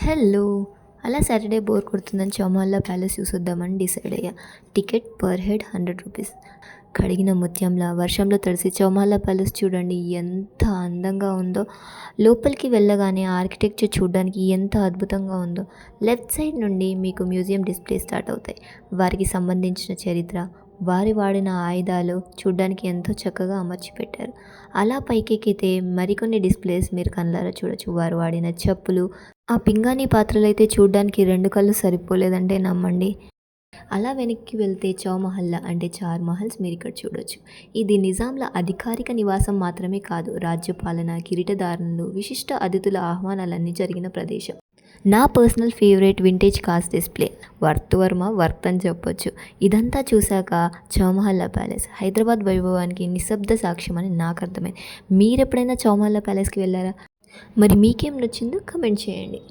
Hello! అలా Saturday bore కొడుతుందని Chowmahalla palace చూసొద్దామని డిసైడ్ అయ్యా. Ticket per head ₹100. కడిగిన ముత్యంలా వర్షంలో తడిసి చౌమహల్లా ప్యాలెస్ చూడండి ఎంత అందంగా ఉందో. లోపలికి వెళ్ళగానే ఆర్కిటెక్చర్ చూడడానికి ఎంత అద్భుతంగా ఉందో. లెఫ్ట్ సైడ్ నుండి మీకు మ్యూజియం డిస్‌ప్లే స్టార్ట్ అవుతాయి. వారికి సంబంధించిన చరిత్ర, వారి వాడిన ఆయుధాలు చూడ్డానికి ఎంతో చక్కగా అమర్చి పెట్టారు. అలా పైకెక్కితే మరికొన్ని డిస్‌ప్లేస్ మీరు కళ్ళారా చూడొచ్చు. వారు వాడిన చెప్పులు, ఆ పింగాణీ పాత్రలైతే చూడ్డానికి 2 కళ్ళు సరిపోలేదంటే నమ్మండి. అలా వెనక్కి వెళ్తే చౌమహల్లా అంటే 4 మహల్స్ మీరిక్కడ చూడొచ్చు. ఇది నిజాంల అధికారిక నివాసం మాత్రమే కాదు, రాజ్యపాలన, కిరీటధారణలు, విశిష్ట అతిథుల ఆహ్వానాలన్నీ జరిగిన ప్రదేశం. నా personal favourite vintage cars display. Worth అని చెప్పొచ్చు. ఇదంతా చూశాక చౌమహల్లా ప్యాలెస్ హైదరాబాద్ వైభవానికి నిశ్శబ్ద సాక్ష్యం అని నాకు అర్థమైంది. మీరెప్పుడైనా చౌమహల్లా ప్యాలెస్‌కి వెళ్లారా? మరి మీకేం నచ్చిందో కమెంట్ చేయండి.